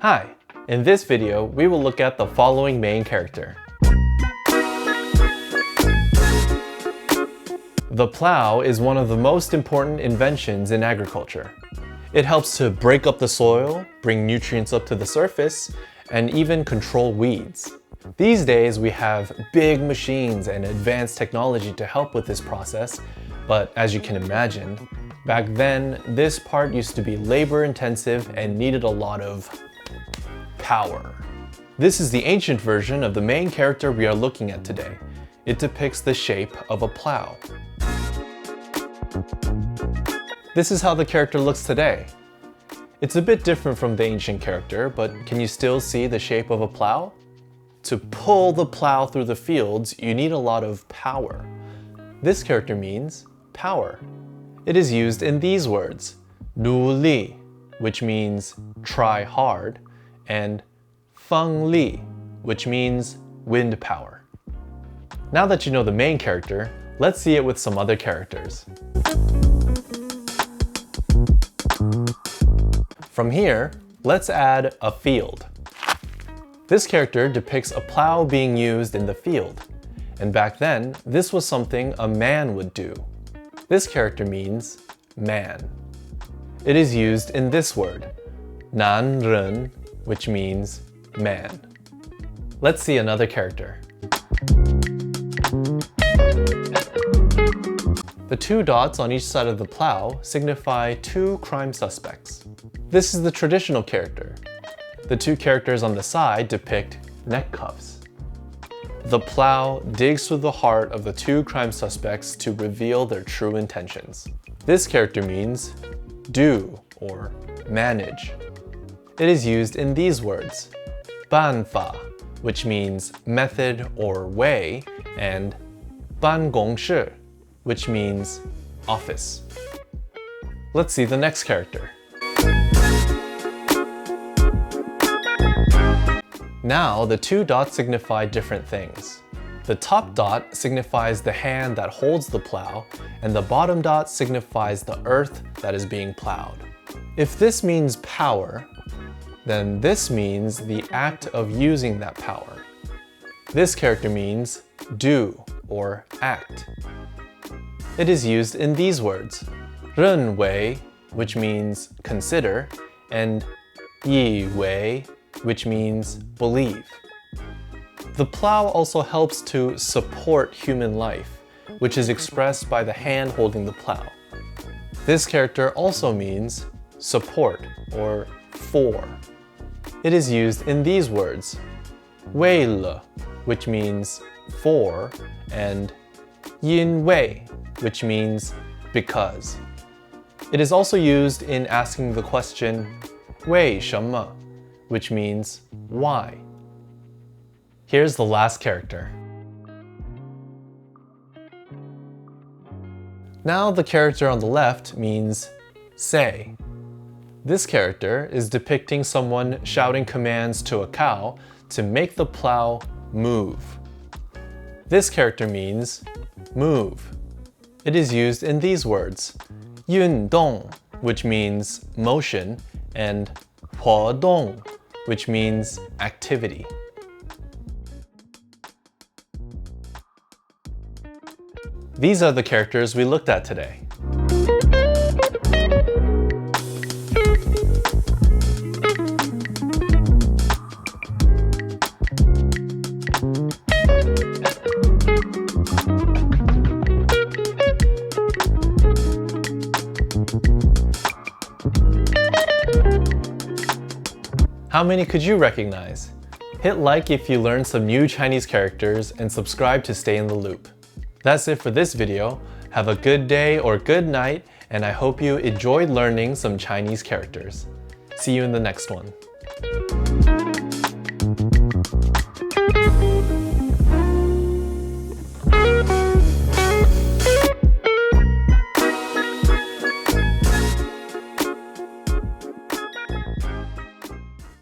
Hi! In this video, we will look at the following main character. The plow is one of the most important inventions in agriculture. It helps to break up the soil, bring nutrients up to the surface, and even control weeds. These days, we have big machines and advanced technology to help with this process, but as you can imagine, back then, this part used to be labor-intensive and needed a lot of power. This is the ancient version of the main character we are looking at today. It depicts the shape of a plow. This is how the character looks today. It's a bit different from the ancient character, but can you still see the shape of a plow? To pull the plow through the fields, you need a lot of power. This character means power. It is used in these words, 努力, which means try hard, and 风力, which means wind power. Now that you know the main character, let's see it with some other characters. From here, let's add a field. This character depicts a plow being used in the field, and back then, this was something a man would do. This character means man. It is used in this word, 男人, which means man. Let's see another character. The two dots on each side of the plow signify two crime suspects. This is the traditional character. The two characters on the side depict neck cuffs. The plow digs through the heart of the two crime suspects to reveal their true intentions. This character means do or manage. It is used in these words, 办法, which means method or way, and 办公室, which means office. Let's see the next character. Now, the two dots signify different things. The top dot signifies the hand that holds the plow, and the bottom dot signifies the earth that is being plowed. If this means power, then this means the act of using that power. This character means do or act. It is used in these words, 认为, which means consider, and 以为, which means believe. The plow also helps to support human life, which is expressed by the hand holding the plow. This character also means support or for. It is used in these words, 为了, which means for, and 因为, which means because. It is also used in asking the question, 为什么, which means why. Here's the last character. Now the character on the left means say. This character is depicting someone shouting commands to a cow to make the plow move. This character means move. It is used in these words, 运动, which means motion, and 活动, which means activity. These are the characters we looked at today. How many could you recognize? Hit like if you learned some new Chinese characters and subscribe to stay in the loop. That's it for this video. Have a good day or good night, and I hope you enjoyed learning some Chinese characters. See you in the next one.